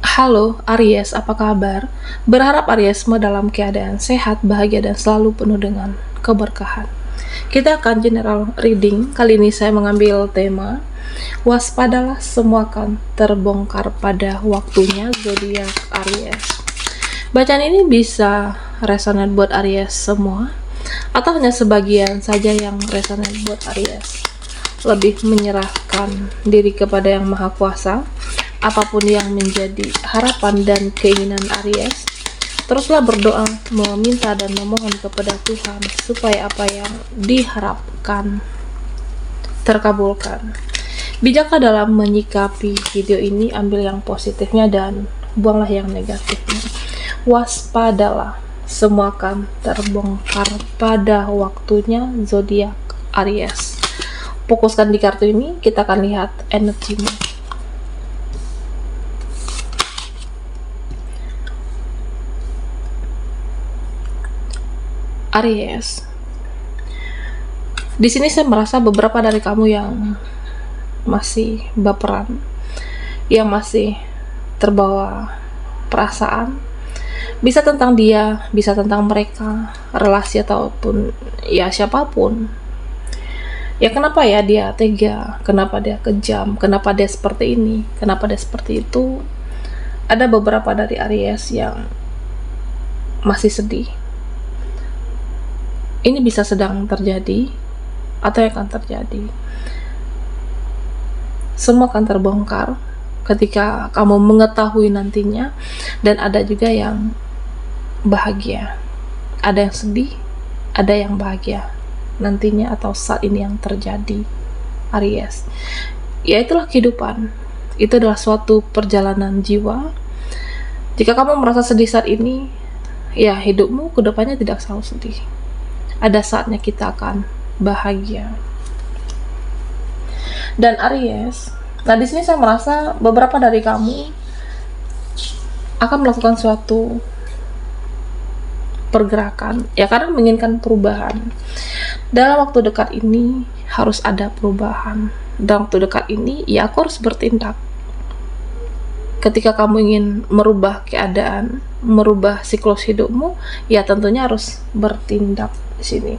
Halo Aries, apa kabar? Berharap Ariesme dalam keadaan sehat, bahagia, dan selalu penuh dengan keberkahan. Kita akan general reading. Kali ini saya mengambil tema waspadalah, semua akan terbongkar pada waktunya, zodiak Aries. Bacaan ini bisa resonate buat Aries semua atau hanya sebagian saja yang resonate buat Aries. Lebih menyerahkan diri kepada Yang Maha Kuasa. Apapun yang menjadi harapan dan keinginan Aries, teruslah berdoa, meminta dan memohon kepada Tuhan supaya apa yang diharapkan terkabulkan. Bijaklah dalam menyikapi video ini, ambil yang positifnya dan buanglah yang negatifnya. Waspadalah, semua akan terbongkar pada waktunya, zodiak Aries. Fokuskan di kartu ini, kita akan lihat energimu. Aries, di sini saya merasa beberapa dari kamu yang masih baperan, yang masih terbawa perasaan, bisa tentang dia, bisa tentang mereka, relasi ataupun ya siapapun. Ya kenapa ya dia tega, kenapa dia kejam, kenapa dia seperti ini, kenapa dia seperti itu. Ada beberapa dari Aries yang masih sedih. Ini bisa sedang terjadi atau yang akan terjadi. Semua akan terbongkar ketika kamu mengetahui nantinya, dan ada juga yang bahagia, ada yang sedih, ada yang bahagia nantinya atau saat ini yang terjadi. Aries, ya itulah kehidupan. Itu adalah suatu perjalanan jiwa. Jika kamu merasa sedih saat ini, ya hidupmu kedepannya tidak selalu sedih. Ada saatnya kita akan bahagia. Dan Aries, nah di sini saya merasa beberapa dari kamu akan melakukan suatu pergerakan, ya karena menginginkan perubahan. Dalam waktu dekat ini harus ada perubahan. Dalam waktu dekat ini, ya aku harus bertindak. Ketika kamu ingin merubah keadaan, merubah siklus hidupmu, ya tentunya harus bertindak di sini.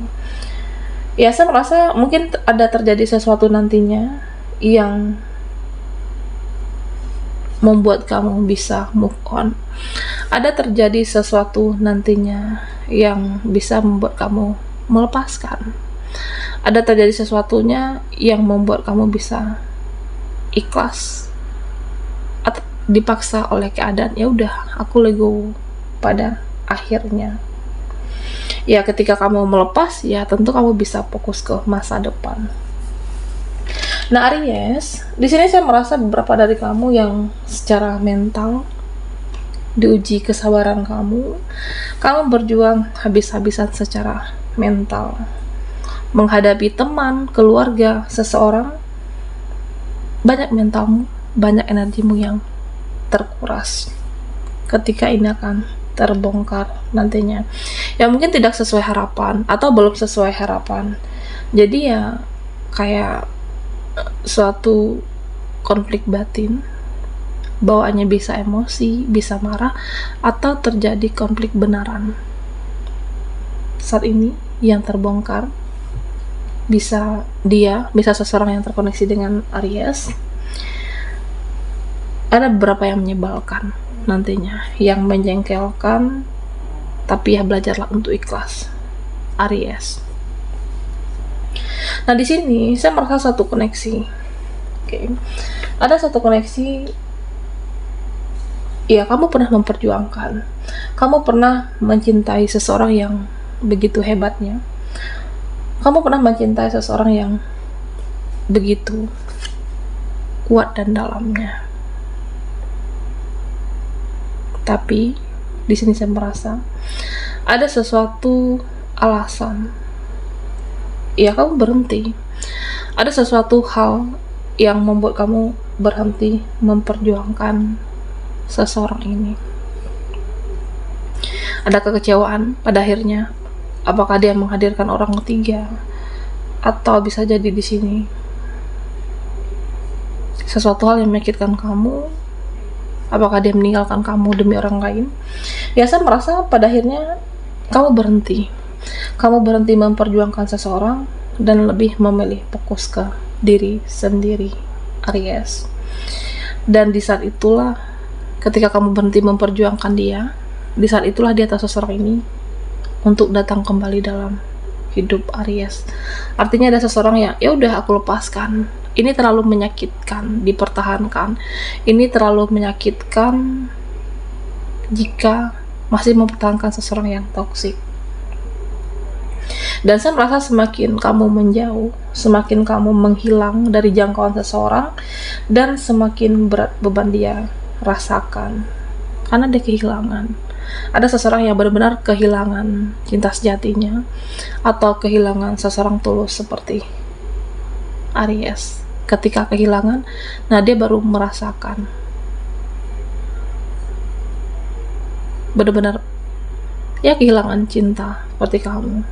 Ya saya merasa mungkin ada terjadi sesuatu nantinya yang membuat kamu bisa move on. Ada terjadi sesuatu nantinya yang bisa membuat kamu melepaskan. Ada terjadi sesuatunya yang membuat kamu bisa ikhlas atau dipaksa oleh keadaan. Ya udah, aku lego pada akhirnya. Ya ketika kamu melepas, ya tentu kamu bisa fokus ke masa depan. Nah Aries, di sini saya merasa beberapa dari kamu yang secara mental diuji kesabaran kamu. Kamu berjuang habis-habisan secara mental menghadapi teman, keluarga, seseorang. Banyak mentalmu, banyak energimu yang terkuras. Ketika ini akan terbongkar nantinya, ya mungkin tidak sesuai harapan atau belum sesuai harapan. Jadi ya kayak suatu konflik batin, bawaannya bisa emosi, bisa marah, atau terjadi konflik benaran. Saat ini yang terbongkar bisa seseorang yang terkoneksi dengan Aries. Ada beberapa yang menyebalkan nantinya, yang menjengkelkan, tapi ya belajarlah untuk ikhlas, Aries. Nah di sini saya merasa satu koneksi. Oke. Ada satu koneksi. Ya kamu pernah memperjuangkan, kamu pernah mencintai seseorang yang begitu hebatnya, kamu pernah mencintai seseorang yang begitu kuat dan dalamnya. Tapi di sini saya merasa ada sesuatu alasan. Ya kamu berhenti. Ada sesuatu hal yang membuat kamu berhenti memperjuangkan seseorang ini. Ada kekecewaan pada akhirnya. Apakah dia menghadirkan orang ketiga, atau bisa jadi di sini sesuatu hal yang menyakitkan kamu, Apakah dia meninggalkan kamu demi orang lain? Ya, saya merasa pada akhirnya kamu berhenti. Kamu berhenti memperjuangkan seseorang dan lebih memilih fokus ke diri sendiri, Aries. Dan di saat itulah, ketika kamu berhenti memperjuangkan dia, di saat itulah dia atau seseorang ini untuk datang kembali dalam hidup Aries. Artinya ada seseorang yang ya udah aku lepaskan. Ini terlalu menyakitkan dipertahankan. Ini terlalu menyakitkan jika masih mempertahankan seseorang yang toksik. Dan saya merasa semakin kamu menjauh, semakin kamu menghilang dari jangkauan seseorang, dan semakin berat beban dia rasakan karena dia kehilangan. Ada seseorang yang benar-benar kehilangan cinta sejatinya, atau kehilangan seseorang tulus seperti Aries. Ketika kehilangan, nah dia baru merasakan benar-benar ya kehilangan cinta seperti kamu.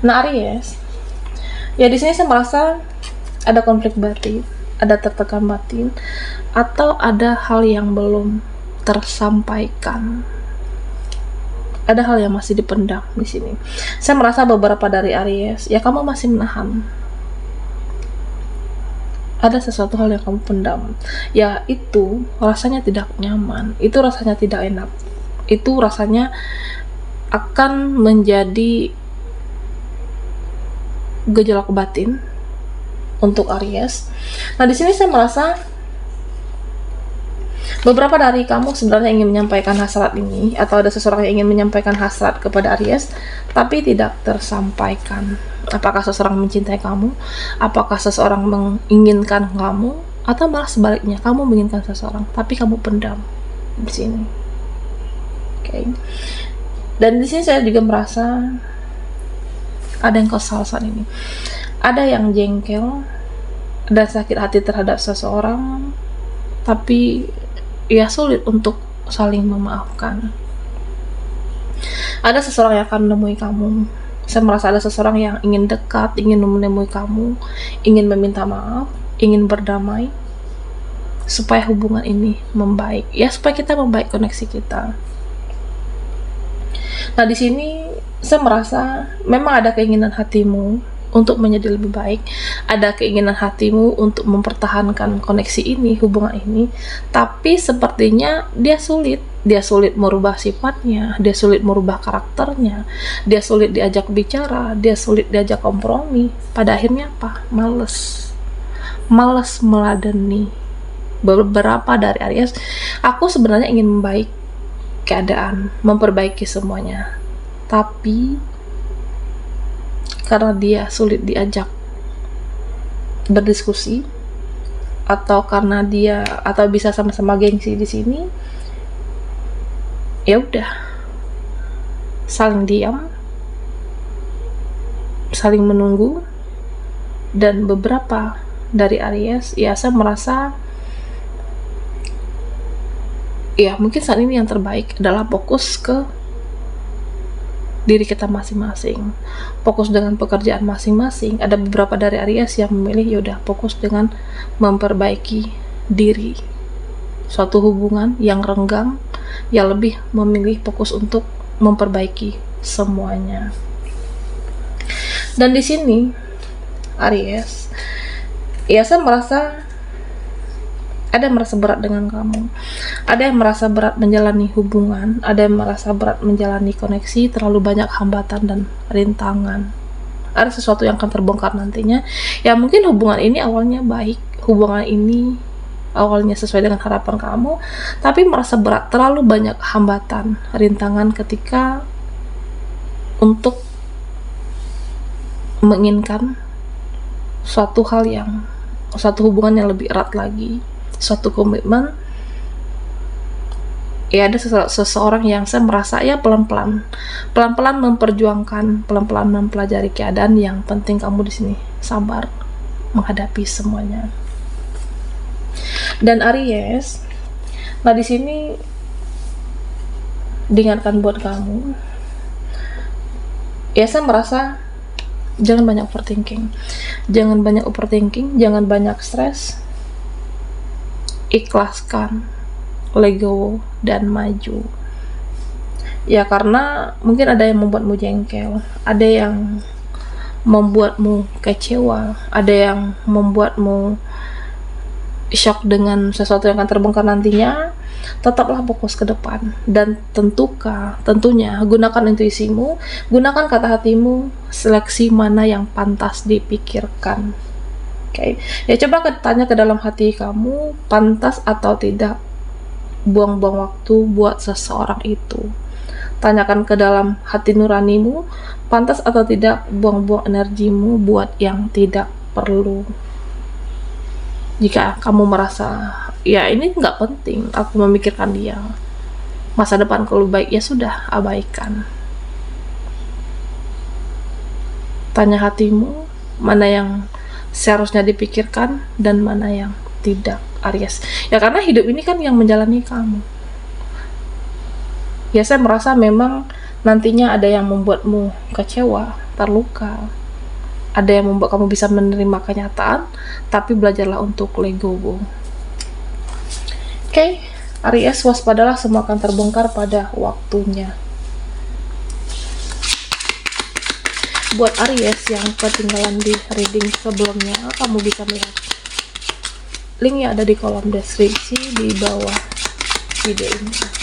Nah, Aries, ya di sini saya merasa ada konflik batin, ada tertekan batin, atau ada hal yang belum tersampaikan. Ada hal yang masih dipendam di sini. Saya merasa beberapa dari Aries, ya kamu masih menahan. Ada sesuatu hal yang kamu pendam. Ya itu rasanya tidak nyaman, itu rasanya tidak enak. Itu rasanya akan menjadi gejolak batin untuk Aries. Nah, di sini saya merasa beberapa dari kamu sebenarnya ingin menyampaikan hasrat ini, atau ada seseorang yang ingin menyampaikan hasrat kepada Aries, tapi tidak tersampaikan. Apakah seseorang mencintai kamu? Apakah seseorang menginginkan kamu? Atau malah sebaliknya, kamu menginginkan seseorang, tapi kamu pendam di sini. Oke. Dan di sini saya juga merasa ada yang kesal saat ini. Ada yang jengkel dan sakit hati terhadap seseorang, tapi ya sulit untuk saling memaafkan. Ada seseorang yang akan menemui kamu. Saya merasa ada seseorang yang ingin dekat, ingin menemui kamu, ingin meminta maaf, ingin berdamai, supaya hubungan ini membaik. Ya, supaya kita membaik koneksi kita. Nah, di sini saya merasa memang ada keinginan hatimu untuk menjadi lebih baik, ada keinginan hatimu untuk mempertahankan koneksi ini, hubungan ini, tapi sepertinya dia sulit merubah sifatnya, dia sulit merubah karakternya, dia sulit diajak bicara, dia sulit diajak kompromi. Pada akhirnya apa? Males meladeni. Beberapa dari Aries, aku sebenarnya ingin membaik keadaan, memperbaiki semuanya, tapi karena dia sulit diajak berdiskusi, atau karena dia atau bisa sama-sama gengsi di sini, ya udah saling diam, saling menunggu. Dan beberapa dari Aries, ya saya merasa ya mungkin saat ini yang terbaik adalah fokus ke diri kita masing-masing, fokus dengan pekerjaan masing-masing. Ada beberapa dari Aries yang memilih yaudah fokus dengan memperbaiki diri. Suatu hubungan yang renggang, ya lebih memilih fokus untuk memperbaiki semuanya. Dan di sini Aries, ya saya merasa ada yang merasa berat dengan kamu, ada yang merasa berat menjalani hubungan, ada yang merasa berat menjalani koneksi, terlalu banyak hambatan dan rintangan. Ada sesuatu yang akan terbongkar nantinya. Ya mungkin hubungan ini awalnya baik, hubungan ini awalnya sesuai dengan harapan kamu, tapi merasa berat, terlalu banyak hambatan, rintangan ketika untuk menginginkan suatu hubungan yang lebih erat lagi, suatu komitmen. Ya ada seseorang yang saya merasa ya pelan-pelan memperjuangkan, pelan-pelan mempelajari keadaan. Yang penting kamu di sini sabar menghadapi semuanya. Dan Aries, nah di sini diingatkan buat kamu, ya saya merasa jangan banyak overthinking, jangan banyak stres. ikhlaskan, let go, dan maju. Ya karena mungkin ada yang membuatmu jengkel, ada yang membuatmu kecewa, ada yang membuatmu shock dengan sesuatu yang akan terbongkar nantinya. Tetaplah fokus ke depan dan tentunya gunakan intuisimu, gunakan kata hatimu, seleksi mana yang pantas dipikirkan. Oke, ya coba tanya ke dalam hati kamu, pantas atau tidak buang-buang waktu buat seseorang itu. Tanyakan ke dalam hati nuranimu, pantas atau tidak buang-buang energimu buat yang tidak perlu. Jika kamu merasa, ya ini nggak penting, aku memikirkan dia, masa depanku lebih baik, ya sudah, abaikan. Tanya hatimu, mana yang seharusnya dipikirkan dan mana yang tidak, Aries. Ya karena hidup ini kan yang menjalani kamu. Ya saya merasa memang nantinya ada yang membuatmu kecewa, terluka, ada yang membuat kamu bisa menerima kenyataan, tapi belajarlah untuk let go. Oke, Aries, waspadalah, semua akan terbongkar pada waktunya. Buat Aries yang ketinggalan di reading sebelumnya, kamu bisa melihat linknya ada di kolom deskripsi di bawah video ini.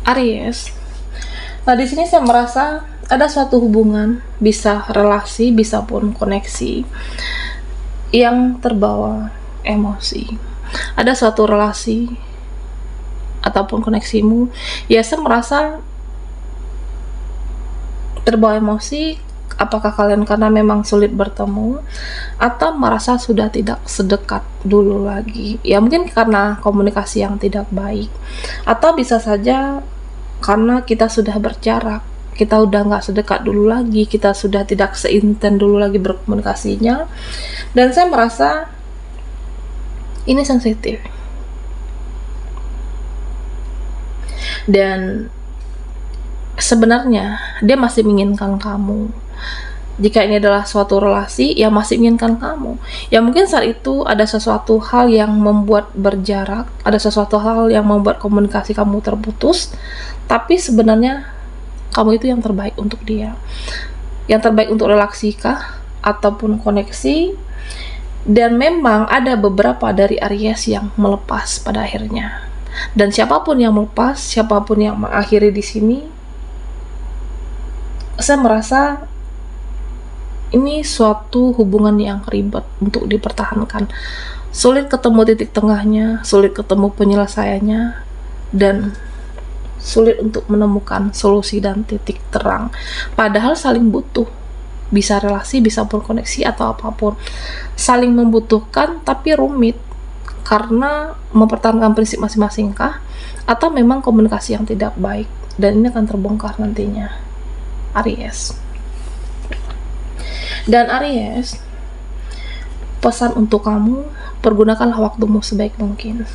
Aries, nah di sini saya merasa ada suatu hubungan, bisa relasi, bisa pun koneksi yang terbawa emosi. Ada suatu relasi ataupun koneksimu, ya saya merasa terbawa emosi. Apakah kalian karena memang sulit bertemu atau merasa sudah tidak sedekat dulu lagi? Ya mungkin karena komunikasi yang tidak baik, atau bisa saja karena kita sudah berjarak, kita udah nggak sedekat dulu lagi, kita sudah tidak seinten dulu lagi berkomunikasinya. Dan saya merasa ini sensitif, dan sebenarnya dia masih menginginkan kamu. Jika ini adalah suatu relasi yang masih menginginkan kamu, ya mungkin saat itu ada sesuatu hal yang membuat berjarak, ada sesuatu hal yang membuat komunikasi kamu terputus, tapi sebenarnya kamu itu yang terbaik untuk dia, yang terbaik untuk relasi kah ataupun koneksi. Dan memang ada beberapa dari Aries yang melepas pada akhirnya, dan siapapun yang melepas, siapapun yang mengakhiri di sini, saya merasa ini suatu hubungan yang ribet untuk dipertahankan, sulit ketemu titik tengahnya, sulit ketemu penyelesaiannya, dan sulit untuk menemukan solusi dan titik terang. Padahal saling butuh, bisa relasi, bisa pun koneksi atau apapun, saling membutuhkan, tapi rumit karena mempertahankan prinsip masing-masing kah, atau memang komunikasi yang tidak baik, dan ini akan terbongkar nantinya, Aries. Dan Aries, pesan untuk kamu, pergunakanlah waktumu sebaik mungkin.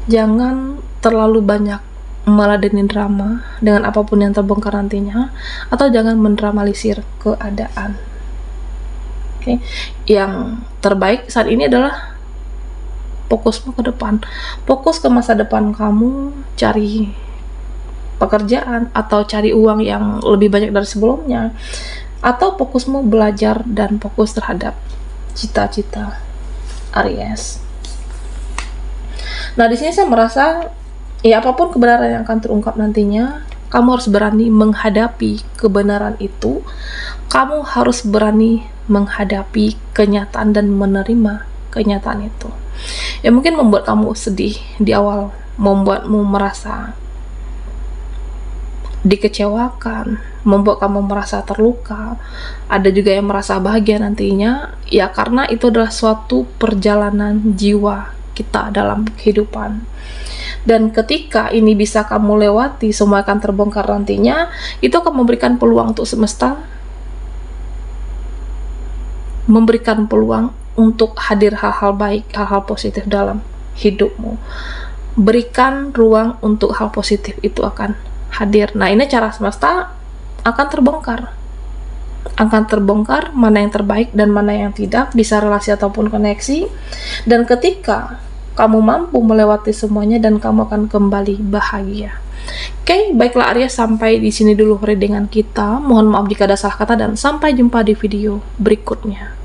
Jangan terlalu banyak meladenin drama dengan apapun yang terbongkar nantinya, atau jangan mendramalisir keadaan. Oke, yang terbaik saat ini adalah fokusmu ke depan, fokus ke masa depan kamu, cari pekerjaan atau cari uang yang lebih banyak dari sebelumnya, atau fokusmu belajar dan fokus terhadap cita-cita, Aries. Nah di sini saya merasa ya apapun kebenaran yang akan terungkap nantinya, kamu harus berani menghadapi kebenaran itu. Kamu harus berani menghadapi kenyataan dan menerima kenyataan itu. Ya mungkin membuat kamu sedih di awal, membuatmu merasa dikecewakan, membuat kamu merasa terluka. Ada juga yang merasa bahagia nantinya, ya karena itu adalah suatu perjalanan jiwa kita dalam kehidupan. Dan ketika ini bisa kamu lewati, semua akan terbongkar nantinya. Itu akan memberikan peluang untuk semesta, memberikan peluang untuk hadir hal-hal baik, hal-hal positif dalam hidupmu. Berikan ruang untuk hal positif itu akan hadir. Nah, ini cara semesta akan terbongkar. Akan terbongkar mana yang terbaik dan mana yang tidak, bisa relasi ataupun koneksi. Dan ketika kamu mampu melewati semuanya, dan kamu akan kembali bahagia. Oke, baiklah Aries, sampai di sini dulu readingan kita. Mohon maaf jika ada salah kata, dan sampai jumpa di video berikutnya.